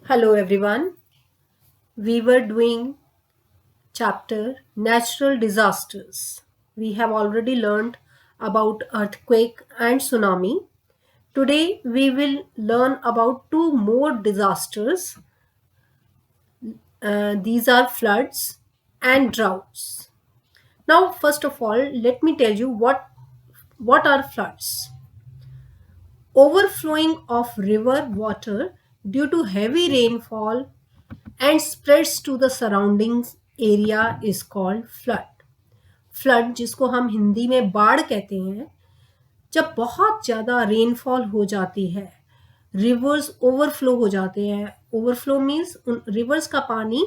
Hello everyone. We were doing chapter natural disasters. We have already learned about earthquake and tsunami. Today we will learn about two more disasters. These are floods and droughts. Now first of all, let me tell you what are floods. Overflowing of river water due to heavy rainfall and spreads to the surroundings area is called flood. Flood जिसको हम हिंदी में बाढ़ कहते हैं, जब बहुत ज़्यादा rainfall हो जाती है, रिवर्स ओवरफ्लो हो जाते हैं. ओवरफ्लो मीन्स रिवर्स का पानी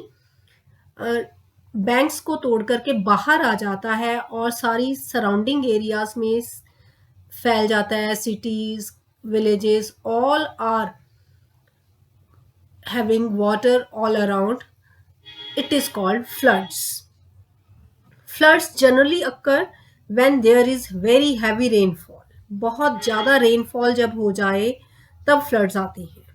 बैंक्स को तोड़ करके बाहर आ जाता है और सारी सराउंडिंग एरियाज में फैल जाता है. Cities, villages all are having water all around. It is called floods. Floods generally occur when there is very heavy rainfall. बहुत ज़्यादा रेनफॉल जब हो जाए तब फ्लड्स आते हैं.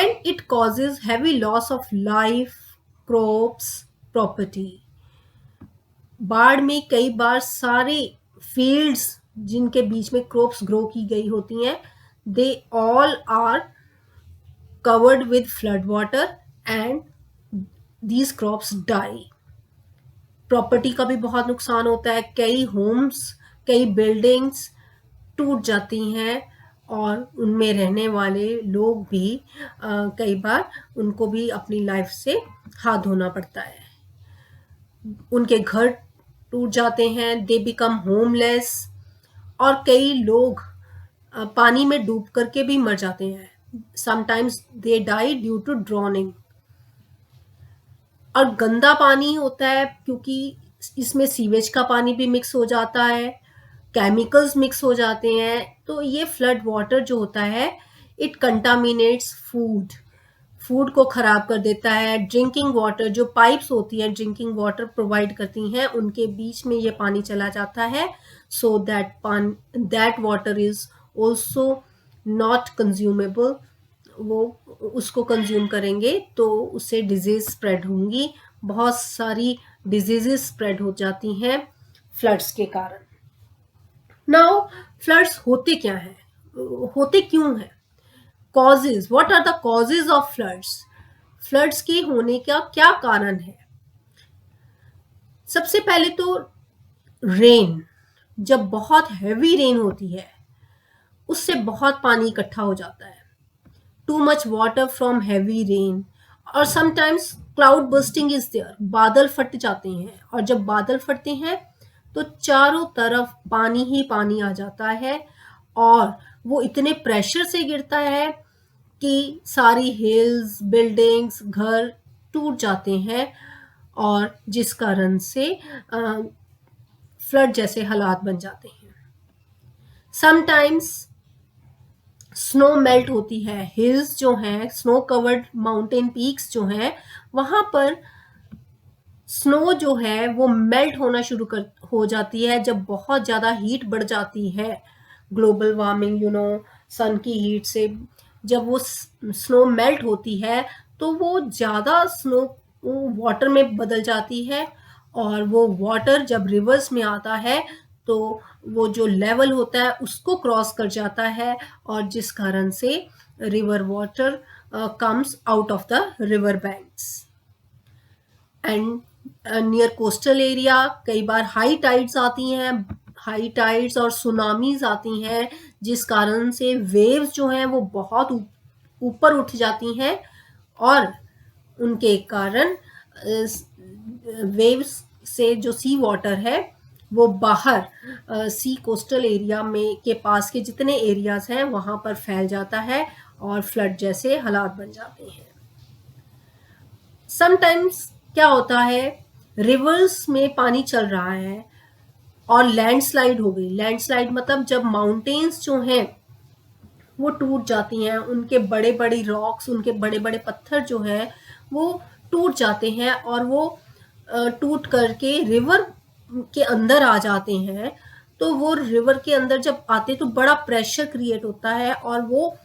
And it causes heavy loss of life, crops, property. बाढ़ में कई बार सारे फील्ड्स जिनके बीच में क्रॉप्स ग्रो की गई होती हैं, they all are covered with flood water and these crops die. Property का भी बहुत नुकसान होता है. कई होम्स, कई बिल्डिंग्स टूट जाती हैं और उनमें रहने वाले लोग भी कई बार उनको भी अपनी लाइफ से हाथ धोना पड़ता है. उनके घर टूट जाते हैं, दे बिकम होमलेस, और कई लोग पानी में डूब करके भी मर जाते हैं. Sometimes they die due to drowning. और गंदा पानी होता है क्योंकि इसमें सीवेज का पानी भी मिक्स हो जाता है, केमिकल्स मिक्स हो जाते हैं. तो ये फ्लड वाटर जो होता है, इट कंटामिनेट्स फूड को खराब कर देता है. ड्रिंकिंग वाटर, जो पाइप्स होती हैं ड्रिंकिंग वाटर प्रोवाइड करती हैं, उनके बीच में ये पानी चला जाता है. So that water is also not consumable. वो उसको कंज्यूम करेंगे तो उससे डिजीज स्प्रेड होंगी. बहुत सारी डिजीजेस स्प्रेड हो जाती हैं फ्लड्स के कारण. नाउ फ्लड्स होते क्या हैं, होते क्यों हैं? Causes, what are the causes of floods? Floods के होने का क्या कारण है? सबसे पहले तो रेन. जब बहुत हैवी रेन होती है उससे बहुत पानी इकट्ठा हो जाता है. Too much water from heavy rain. और sometimes cloud bursting is there. बादल फट जाते हैं और जब बादल फटते हैं तो चारों तरफ पानी ही पानी आ जाता है और वो इतने प्रेशर से गिरता है कि सारी हिल्स, बिल्डिंग्स, घर टूट जाते हैं और जिस कारण से फ्लड जैसे हालात बन जाते हैं. समटाइम्स स्नो मेल्ट होती है. हिल्स जो हैं, स्नो कवर्ड माउंटेन पीक्स जो हैं, वहां पर स्नो जो है वो मेल्ट होना शुरू हो जाती है जब बहुत ज़्यादा हीट बढ़ जाती है. ग्लोबल वार्मिंग, सन की हीट से जब वो स्नो मेल्ट होती है तो वो ज़्यादा स्नो वाटर में बदल जाती है और वो वाटर जब रिवर्स में आता है तो वो जो लेवल होता है उसको क्रॉस कर जाता है और जिस कारण से river water comes out of the river banks. And near coastal area कई बार हाई टाइड्स आती हैं, हाई टाइड्स और सुनामीज आती हैं जिस कारण से वेव्स जो हैं वो बहुत ऊपर उठ जाती हैं और उनके कारण वेव्स से जो सी वाटर है वो बाहर सी कोस्टल एरिया में के पास के जितने एरियाज हैं वहां पर फैल जाता है और फ्लड जैसे हालात बन जाते हैं. समटाइम्स क्या होता है, रिवर्स में पानी चल रहा है और लैंडस्लाइड हो गई. लैंडस्लाइड मतलब जब माउंटेन्स जो हैं वो टूट जाती हैं, उनके बड़े बड़े रॉक्स, उनके बड़े बड़े पत्थर जो हैं वो टूट जाते हैं और वो टूट करके रिवर के अंदर आ जाते हैं. तो वो रिवर के अंदर जब आते तो बड़ा प्रेशर क्रिएट होता है और वो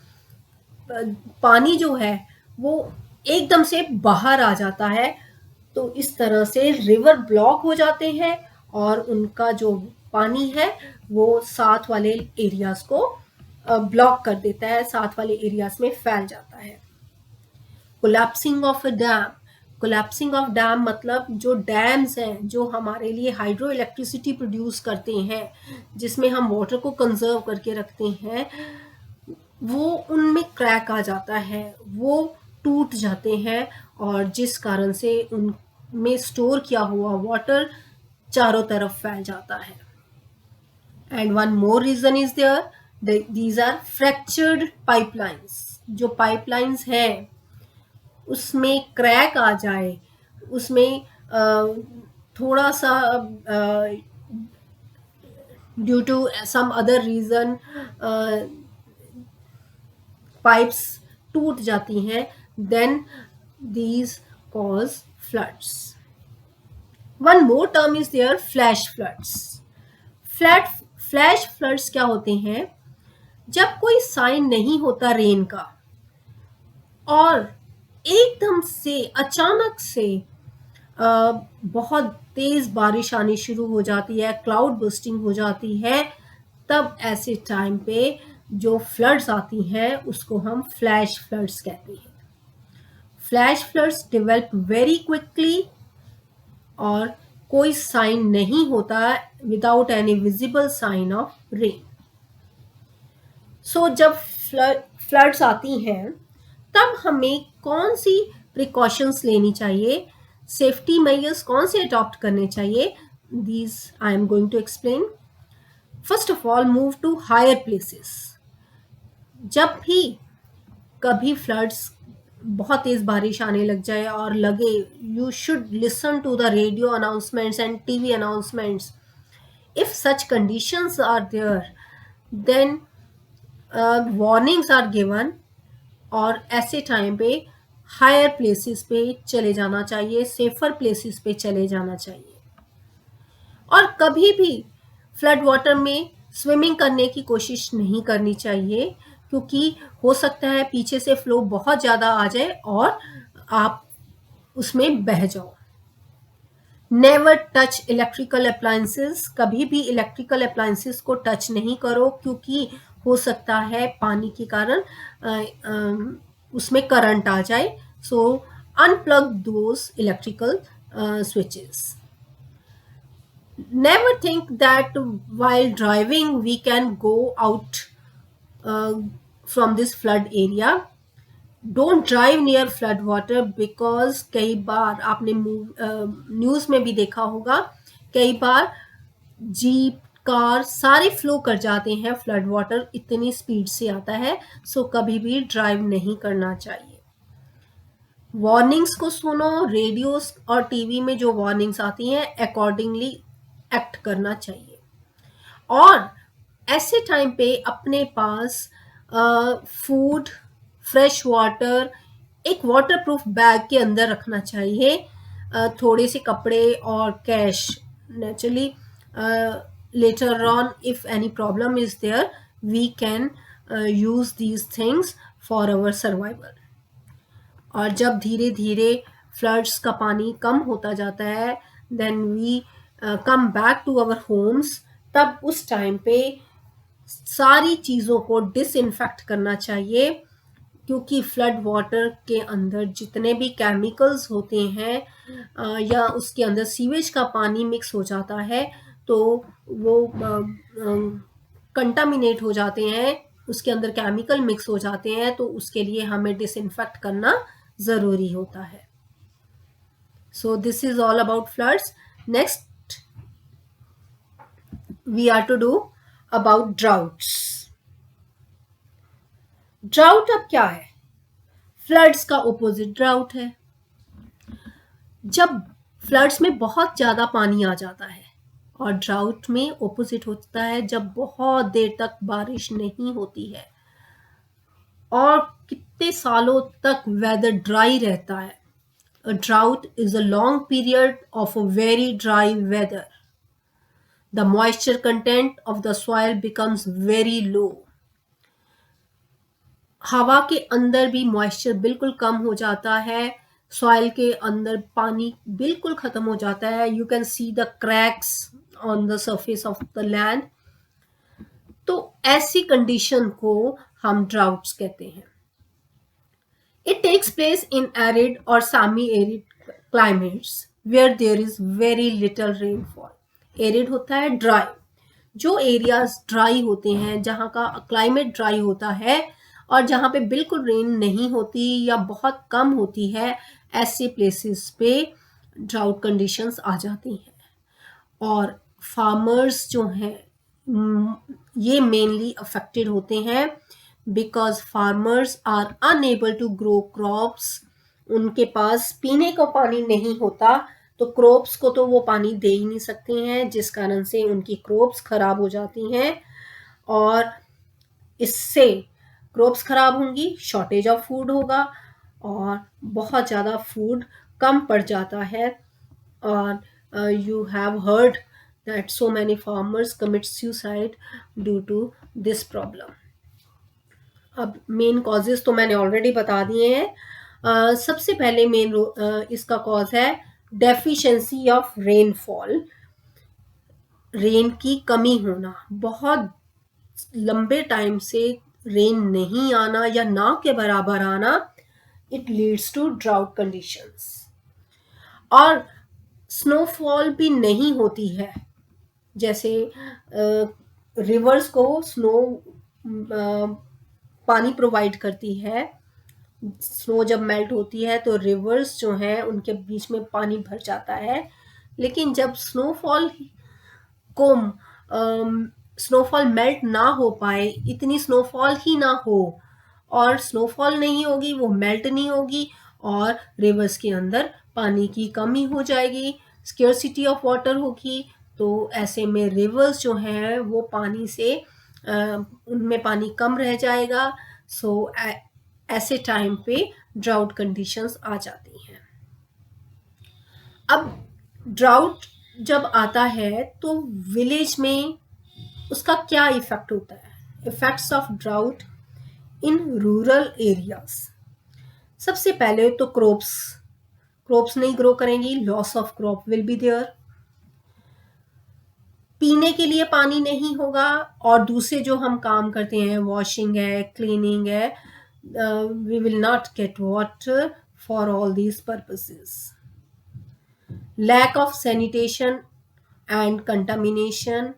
पानी जो है वो एकदम से बाहर आ जाता है। तो इस तरह से रिवर ब्लॉक हो जाते हैं और उनका जो पानी है वो साथ वाले एरियाज को ब्लॉक कर देता है, साथ वाले एरियाज में फैल जाता है। Collapsing of a dam, collapsing of dam मतलब जो डैम्स हैं जो हमारे लिए हाइड्रो इलेक्ट्रिसिटी प्रोड्यूस करते हैं, जिसमें हम वाटर को कंजर्व करके रखते हैं, वो उनमें क्रैक आ जाता है, वो टूट जाते हैं और जिस कारण से उनमें स्टोर किया हुआ वाटर चारों तरफ फैल जाता है। And one more reason is there, these are fractured pipelines. जो पाइपलाइंस हैं उसमें क्रैक आ जाए, उसमें थोड़ा सा due to some other reason pipes टूट जाती हैं, then these cause floods. One more term is there, flash floods. Flash floods क्या होते हैं? जब कोई साइन नहीं होता रेन का और एकदम से अचानक से बहुत तेज बारिश आनी शुरू हो जाती है, क्लाउड बर्स्टिंग हो जाती है, तब ऐसे टाइम पे जो फ्लड्स आती हैं उसको हम फ्लैश फ्लड्स कहते हैं। Flash floods develop very quickly और कोई साइन नहीं होता, without any visible sign of rain. So जब फ्लड्स आती हैं तब हमें कौन सी प्रिकॉशंस लेनी चाहिए, सेफ्टी मेजर्स कौन से अडॉप्ट करने चाहिए, these I am going to explain. First of all, move to higher places. जब भी कभी फ्लड्स बहुत तेज बारिश आने लग जाए और लगे, you should listen to the radio announcements and TV announcements. If such conditions are there, then warnings are given और ऐसे टाइम पे हायर प्लेसेस पे चले जाना चाहिए, सेफर प्लेसेस पे चले जाना चाहिए। और कभी भी फ्लड वाटर में स्विमिंग करने की कोशिश नहीं करनी चाहिए, क्योंकि हो सकता है पीछे से फ्लो बहुत ज़्यादा आ जाए और आप उसमें बह जाओ। नेवर टच इलेक्ट्रिकल अप्लायंसेस, कभी भी इलेक्ट्रिकल अप्लायंसेस को टच नहीं करो, क्योंकि हो सकता है पानी के कारण उसमें करंट आ जाए। So unplug those electrical switches. Never think that while driving we can go out from this flood area. Don't drive near flood water because कई बार आपने न्यूज़ में भी देखा होगा, कई बार जीप कार सारे फ्लो कर जाते हैं, फ्लड वाटर इतनी स्पीड से आता है। सो कभी भी ड्राइव नहीं करना चाहिए। वार्निंग्स को सुनो, रेडियोस और टीवी में जो वार्निंग्स आती हैं अकॉर्डिंगली एक्ट करना चाहिए। और ऐसे टाइम पे अपने पास फूड, फ्रेश वाटर एक वाटरप्रूफ बैग के अंदर रखना चाहिए, थोड़े से कपड़े और cash. Naturally later on if any problem is there, we can use these things for our survival. और जब धीरे धीरे फ्लड्स का पानी कम होता जाता है, then we come back to our homes, तब उस टाइम पे सारी चीज़ों को डिसइंफेक्ट करना चाहिए, क्योंकि फ्लड वाटर के अंदर जितने भी केमिकल्स होते हैं या उसके अंदर सीवेज का पानी मिक्स हो जाता है तो वो कंटामिनेट हो जाते हैं, उसके अंदर केमिकल मिक्स हो जाते हैं, तो उसके लिए हमें डिसइंफेक्ट करना ज़रूरी होता है। So this is all about floods. Next we are to do about droughts. Drought अब क्या है? फ्लड्स का ओपोजिट ड्राउट है। जब फ्लड्स में बहुत ज़्यादा पानी आ जाता है, और ड्राउट में ओपोजिट होता है जब बहुत देर तक बारिश नहीं होती है और कितने सालों तक वेदर ड्राई रहता है। A drought is a long period of a very dry weather. The moisture content of the soil becomes very low. हवा के अंदर भी मॉइस्चर बिल्कुल कम हो जाता है, सॉइल के अंदर पानी बिल्कुल खत्म हो जाता है, you can see the cracks on the surface of the land. तो ऐसी कंडीशन को हम ड्राउट्स कहते हैं। It takes place in arid और semi arid climates where there is very little rainfall. Arid होता है ड्राई, जो एरियाज ड्राई होते हैं, जहाँ का क्लाइमेट ड्राई होता है और जहाँ पे बिल्कुल रेन नहीं होती या बहुत कम होती है, ऐसे प्लेसेस पे ड्राउट कंडीशंस आ जाती हैं। और फार्मर्स जो हैं ये मेनली अफेक्टेड होते हैं because farmers are unable to grow crops. उनके पास पीने का पानी नहीं होता, तो क्रॉप्स को तो वो पानी दे ही नहीं सकते हैं, जिस कारण से उनकी क्रॉप्स खराब हो जाती हैं और इससे क्रॉप्स खराब होंगी, शॉर्टेज ऑफ फूड होगा और बहुत ज़्यादा फूड कम पड़ जाता है। और you have heard that so many farmers commit suicide due to this problem. अब मेन कॉजेज तो मैंने ऑलरेडी बता दिए हैं। सबसे पहले मेन इसका कॉज है डेफिशिएंसी ऑफ रेनफॉल, रेन की कमी होना। बहुत लंबे टाइम से रेन नहीं आना या ना के बराबर आना, it leads to drought conditions. और स्नोफॉल भी नहीं होती है, जैसे रिवर्स को स्नो पानी प्रोवाइड करती है। स्नो जब मेल्ट होती है तो रिवर्स जो हैं उनके बीच में पानी भर जाता है, लेकिन जब स्नोफॉल को स्नोफॉल मेल्ट ना हो पाए, इतनी स्नोफॉल ही ना हो और स्नोफॉल नहीं होगी, वो मेल्ट नहीं होगी और रिवर्स के अंदर पानी की कमी हो जाएगी, स्केर्सिटी ऑफ वाटर होगी। तो ऐसे में रिवर्स जो हैं वो पानी से उनमें पानी कम रह जाएगा। सो ऐसे टाइम पे ड्राउट कंडीशंस आ जाती हैं। अब ड्राउट जब आता है तो विलेज में उसका क्या इफेक्ट होता है? Effects of drought in rural areas. सबसे पहले तो क्रॉप्स नहीं ग्रो करेंगी, loss of crop will be there. पीने के लिए पानी नहीं होगा और दूसरे जो हम काम करते हैं, वॉशिंग है, क्लीनिंग है, we will not get water for all these purposes. Lack of sanitation and contamination,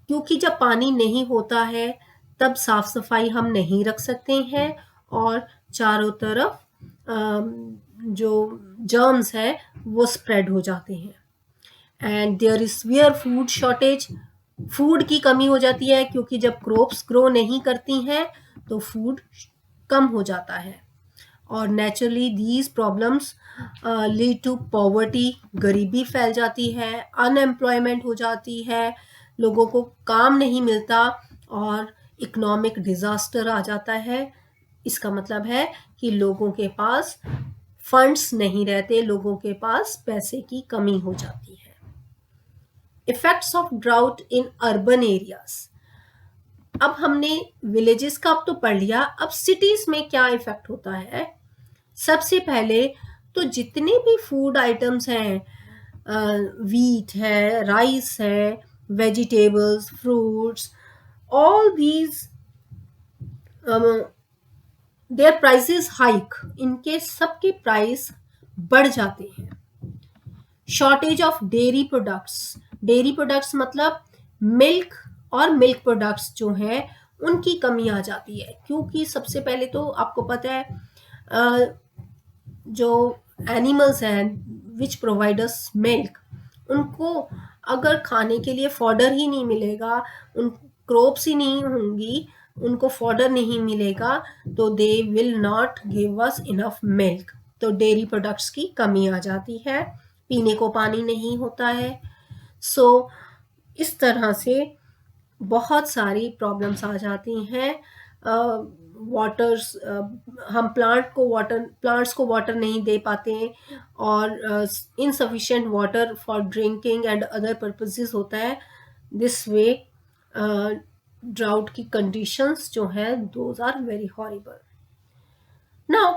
क्योंकि जब पानी नहीं होता है तब साफ सफाई हम नहीं रख सकते हैं और चारों तरफ जो जर्म्स है वो स्प्रेड हो जाते हैं। And there is severe food shortage, food की कमी हो जाती है, क्योंकि जब क्रॉप्स ग्रो नहीं करती हैं तो फूड कम हो जाता है। और naturally these problems lead to poverty, गरीबी फैल जाती है, अनएम्प्लॉयमेंट हो जाती है, लोगों को काम नहीं मिलता और इकोनॉमिक डिजास्टर आ जाता है। इसका मतलब है कि लोगों के पास फंड्स नहीं रहते, लोगों के पास पैसे की कमी हो जाती है। Effects of drought in urban areas. अब हमने विलेजेस का अब तो पढ़ लिया, अब सिटीज में क्या इफेक्ट होता है? सबसे पहले तो जितने भी फूड आइटम्स हैं, वीट है, राइस है, vegetables, fruits, all these their prices hike, इनके सबके प्राइस बढ़ जाते हैं। शॉर्टेज ऑफ डेयरी प्रोडक्ट्स मतलब मिल्क और मिल्क प्रोडक्ट्स जो हैं उनकी कमी आ जाती है, क्योंकि सबसे पहले तो आपको पता है जो एनिमल्स हैं विच प्रोवाइड अस मिल्क, उनको अगर खाने के लिए फॉडर ही नहीं मिलेगा, उन क्रॉप्स ही नहीं होंगी, उनको फॉडर नहीं मिलेगा, तो they will not give us enough milk. तो डेयरी प्रोडक्ट्स की कमी आ जाती है, पीने को पानी नहीं होता है। सो इस तरह से बहुत सारी प्रॉब्लम्स आ जाती हैं। वाटर्स, हम प्लांट्स को वाटर नहीं दे पाते हैं और insufficient water for drinking and other purposes होता है। दिस वे ड्राउट की कंडीशंस जो हैं those are very horrible. Now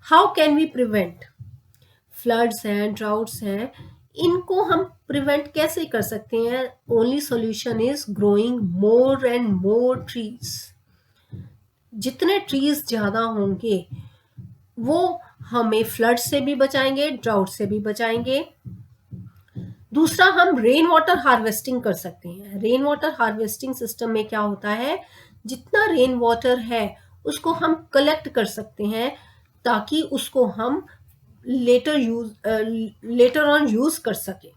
how can we prevent? Floods हैं, ड्राउट्स हैं, इनको हम प्रिवेंट कैसे कर सकते हैं? Only solution is growing more and more trees. जितने ट्रीज ज्यादा होंगे वो हमें फ्लड से भी बचाएंगे, ड्राउट से भी बचाएंगे. दूसरा, हम रेन वाटर हार्वेस्टिंग कर सकते हैं. रेन वाटर हार्वेस्टिंग सिस्टम में क्या होता है, जितना रेन वाटर है उसको हम कलेक्ट कर सकते हैं ताकि उसको हम लेटर ऑन यूज कर सके.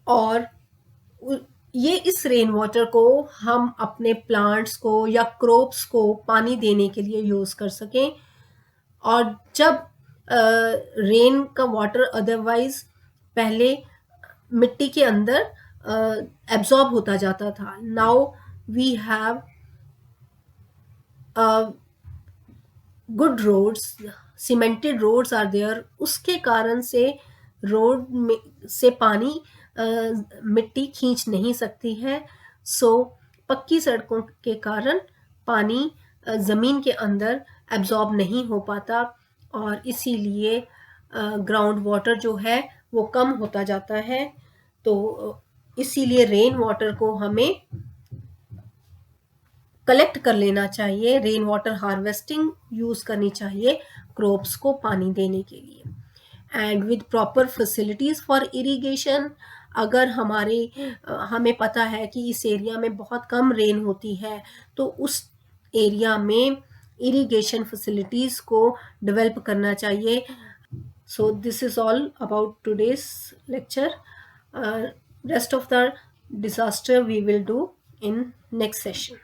और ये इस रेन वाटर को हम अपने प्लांट्स को या क्रॉप्स को पानी देने के लिए यूज कर सकें. और जब रेन का वाटर अदरवाइज पहले मिट्टी के अंदर एब्जॉर्ब होता जाता था, now we have good roads, cemented roads are there. उसके कारण से रोड में से पानी मिट्टी खींच नहीं सकती है. सो पक्की सड़कों के कारण पानी ज़मीन के अंदर एब्जॉर्ब नहीं हो पाता और इसीलिए ग्राउंड वाटर जो है वो कम होता जाता है. तो इसीलिए रेन वाटर को हमें कलेक्ट कर लेना चाहिए, रेन वाटर हार्वेस्टिंग यूज करनी चाहिए क्रॉप्स को पानी देने के लिए. And with proper facilities for irrigation, अगर हमें पता है कि इस एरिया में बहुत कम रेन होती है तो उस एरिया में इरिगेशन फैसिलिटीज को डेवलप करना चाहिए. सो this is all about today's lecture. Rest of the disaster we will do in next session.